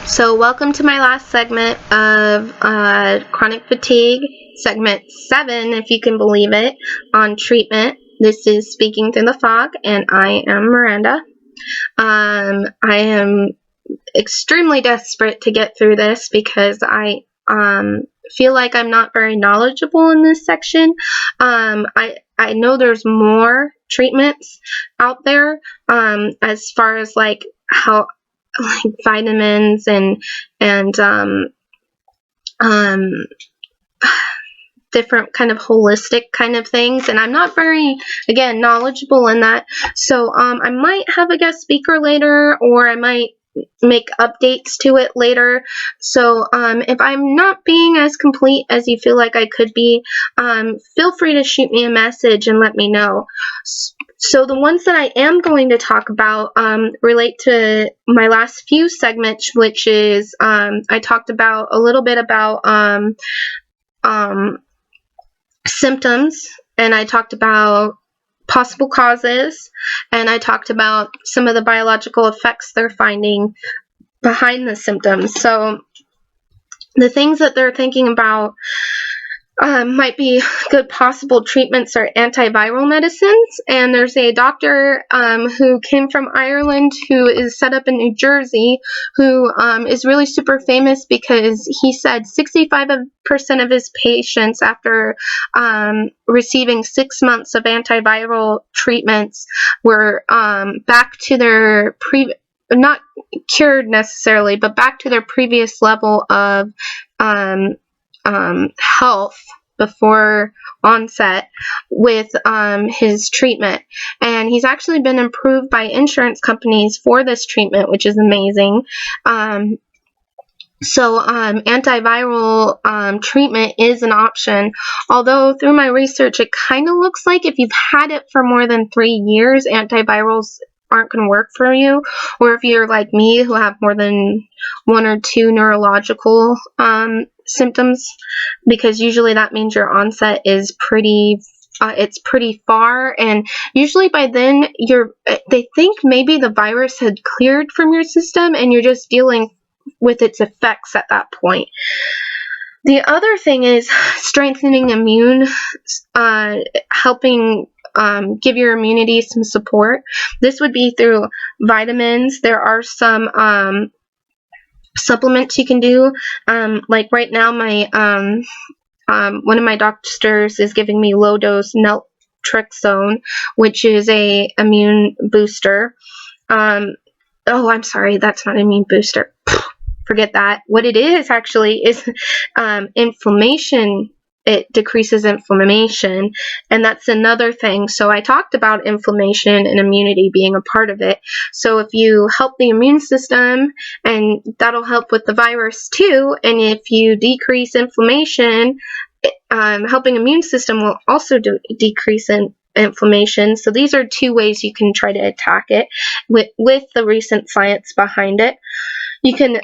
So welcome to my last segment of chronic fatigue, segment 7, if you can believe it, on treatment. This is Speaking Through the Fog, and I am Miranda. I am extremely desperate to get through this because I feel like I'm not very knowledgeable in this section. I know there's more treatments out there as far as like how like vitamins and um, different kind of holistic kind of things, and I'm not very, again, knowledgeable in that. So I might have a guest speaker later, or I might make updates to it later. So if I'm not being as complete as you feel like I could be, feel free to shoot me a message and let me know. So the ones that I am going to talk about relate to my last few segments, which is I talked about a little bit about symptoms, and I talked about possible causes, and I talked about some of the biological effects they're finding behind the symptoms. So the things that they're thinking about might be good possible treatments or antiviral medicines. And there's a doctor who came from Ireland who is set up in New Jersey who is really super famous because he said 65% of his patients after receiving 6 months of antiviral treatments were back to their not cured necessarily, but back to their previous level of health before onset with his treatment. And he's actually been approved by insurance companies for this treatment, which is amazing. So antiviral treatment is an option, although through my research it kind of looks like if you've had it for more than 3 years, antivirals aren't going to work for you. Or if you're like me who have more than 1 or 2 neurological symptoms, because usually that means your onset is pretty far, and usually by then they think maybe the virus had cleared from your system and you're just dealing with its effects at that point. The other thing is strengthening immune, helping give your immunity some support. This would be through vitamins. There are some supplements you can do. Like right now, my one of my doctors is giving me low dose naltrexone, which is a immune booster. Oh, I'm sorry, that's not an immune booster. Forget that. What it is actually is inflammation. It decreases inflammation, and that's another thing. So I talked about inflammation and immunity being a part of it. So if you help the immune system, and that'll help with the virus too, and if you decrease inflammation, helping immune system will also decrease inflammation. So these are 2 ways you can try to attack it with the recent science behind it. You can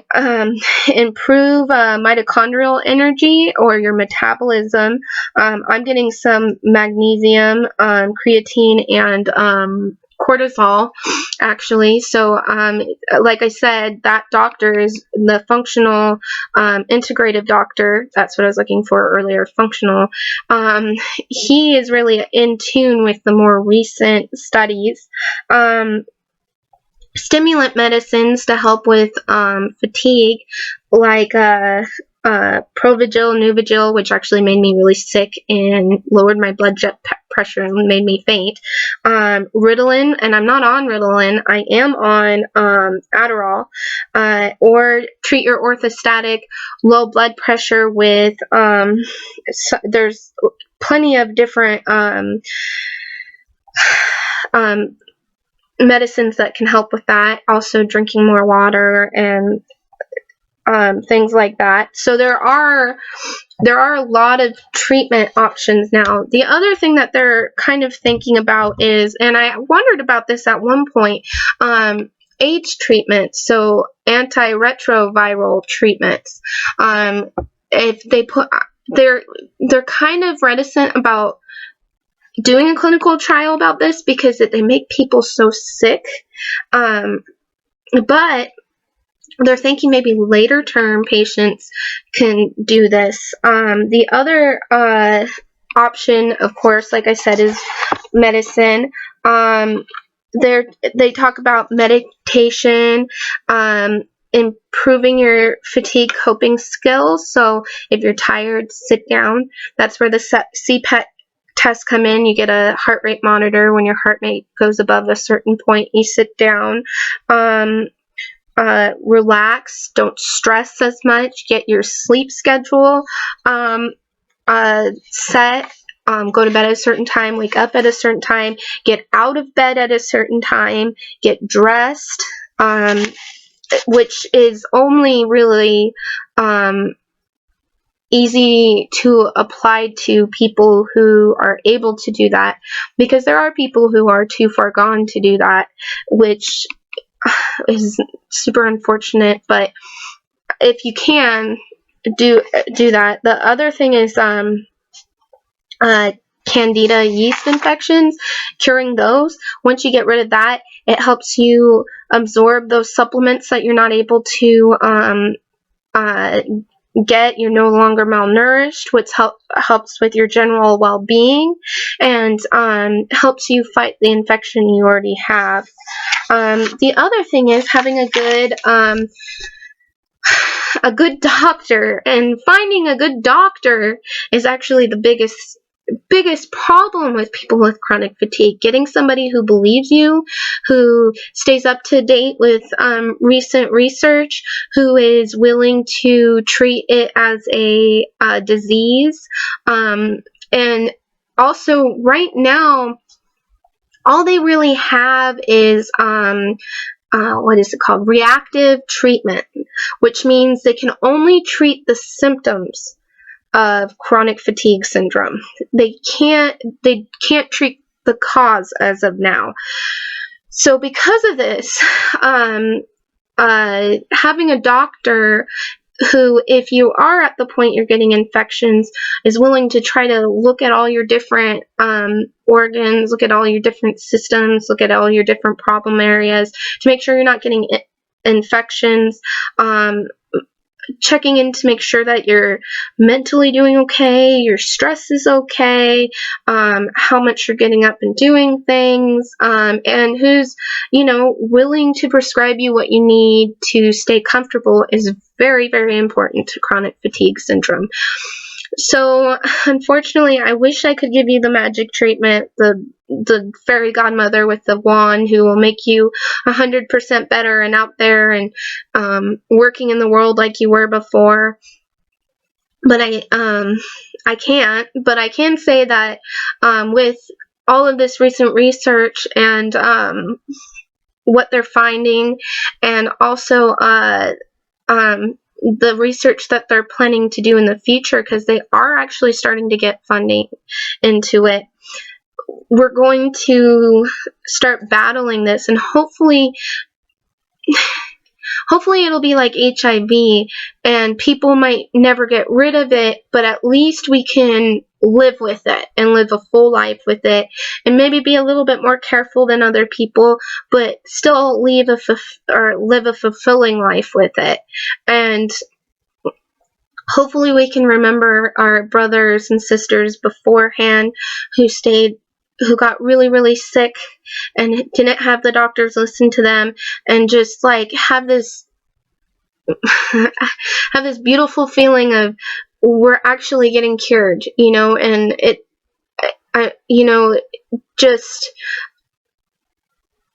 improve mitochondrial energy or your metabolism. I'm getting some magnesium, creatine, and cortisol, actually. So, like I said, that doctor is the functional integrative doctor. That's what I was looking for earlier, functional. He is really in tune with the more recent studies. Stimulant medicines to help with fatigue, like Provigil, Nuvigil, which actually made me really sick and lowered my blood pressure and made me faint. Ritalin, and I'm not on Ritalin, I am on Adderall, or treat your orthostatic low blood pressure with, there's plenty of different medicines that can help with that. Also drinking more water and things like that. So there are a lot of treatment options now. The other thing that they're kind of thinking about is, and I wondered about this at one point, AIDS treatments, so antiretroviral treatments. If they they're kind of reticent about doing a clinical trial about this because they make people so sick. But they're thinking maybe later term patients can do this. The other option, of course, like I said, is medicine. They talk about meditation, improving your fatigue coping skills. So if you're tired, sit down. That's where the CPET tests come in. You get a heart rate monitor. When your heart rate goes above a certain point, you sit down. Relax, don't stress as much, get your sleep schedule set, go to bed at a certain time, wake up at a certain time, get out of bed at a certain time, get dressed, which is only really easy to apply to people who are able to do that, because there are people who are too far gone to do that, which is super unfortunate. But if you can do that. The other thing is candida yeast infections, curing those. Once you get rid of that, it helps you absorb those supplements that you're not able to get. You're no longer malnourished, which helps with your general well-being, and helps you fight the infection you already have. The other thing is having a good doctor, and finding a good doctor is actually the biggest problem with people with chronic fatigue. Getting somebody who believes you, who stays up to date with recent research, who is willing to treat it as a disease. And also, right now, all they really have is what is it called? Reactive treatment, which means they can only treat the symptoms of chronic fatigue syndrome. They can't treat the cause as of now. So because of this, having a doctor who, if you are at the point you're getting infections, is willing to try to look at all your different organs, look at all your different systems, look at all your different problem areas to make sure you're not getting infections, checking in to make sure that you're mentally doing okay, your stress is okay, how much you're getting up and doing things, and who's, willing to prescribe you what you need to stay comfortable is very, very important to chronic fatigue syndrome. So, unfortunately, I wish I could give you the magic treatment, the fairy godmother with the wand who will make you 100% better and out there and working in the world like you were before. But I can't. But I can say that with all of this recent research and what they're finding, and also the research that they're planning to do in the future, because they are actually starting to get funding into it, we're going to start battling this, and hopefully it'll be like HIV, and people might never get rid of it, but at least we can live with it and live a full life with it, and maybe be a little bit more careful than other people, but still live a fulfilling life with it. And hopefully we can remember our brothers and sisters beforehand who got really, really sick and didn't have the doctors listen to them, and just like have this beautiful feeling of we're actually getting cured, and just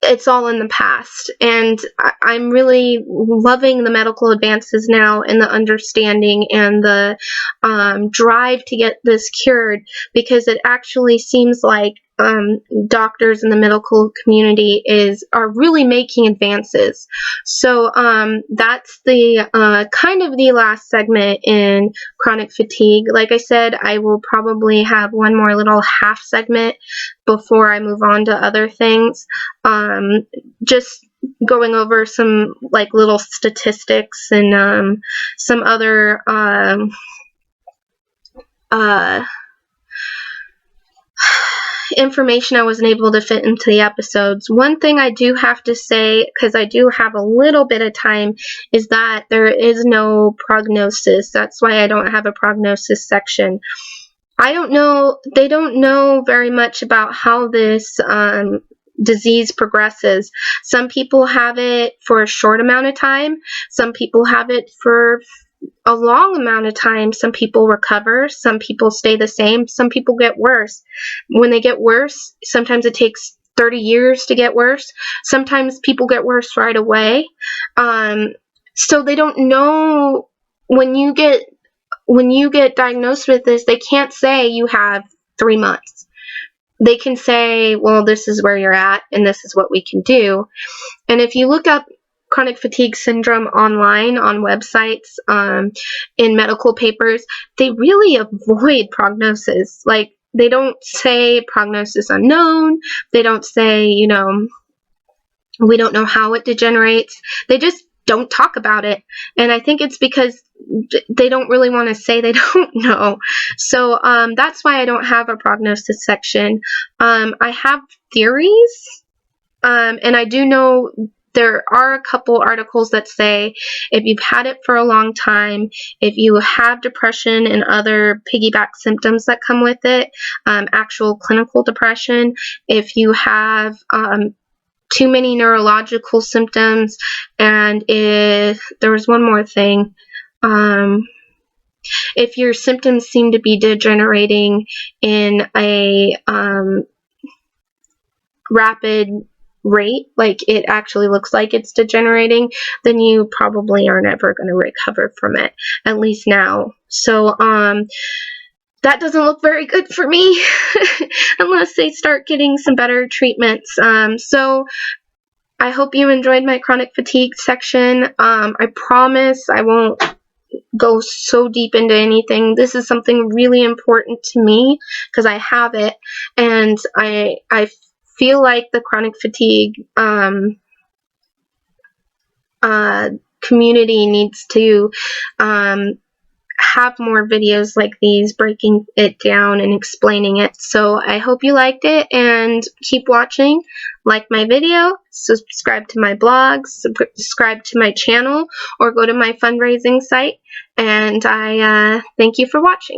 it's all in the past. And I'm really loving the medical advances now, and the understanding and the drive to get this cured, because it actually seems like doctors in the medical community are really making advances. So that's the kind of the last segment in chronic fatigue. Like I said, I will probably have one more little half segment before I move on to other things. Just going over some like little statistics and some other information I wasn't able to fit into the episodes. One thing I do have to say, because I do have a little bit of time, is that there is no prognosis. That's why I don't have a prognosis section. I don't know, they don't know very much about how this disease progresses. Some people have it for a short amount of time. Some people have it for a long amount of time. Some people recover. Some people stay the same. Some people get worse. When they get worse, sometimes it takes 30 years to get worse. Sometimes people get worse right away. So they don't know when you get diagnosed with this, they can't say you have 3 months. They can say, well, this is where you're at and this is what we can do. And if you look up chronic fatigue syndrome online on websites, in medical papers, they really avoid prognosis. Like, they don't say prognosis unknown. They don't say, we don't know how it degenerates. They just don't talk about it. And I think it's because they don't really want to say they don't know. So that's why I don't have a prognosis section. I have theories, and I do know there are a couple articles that say if you've had it for a long time, if you have depression and other piggyback symptoms that come with it, actual clinical depression, if you have too many neurological symptoms, and if there was one more thing, if your symptoms seem to be degenerating in a rapid rate, like it actually looks like it's degenerating, then you probably are never going to recover from it, at least now. So that doesn't look very good for me unless they start getting some better treatments. So I hope you enjoyed my chronic fatigue section. I promise I won't go so deep into anything. This is something really important to me because I have it, and I feel like the chronic fatigue community needs to have more videos like these breaking it down and explaining it. So I hope you liked it, and keep watching. Like my video, subscribe to my blog, subscribe to my channel, or go to my fundraising site. And I thank you for watching.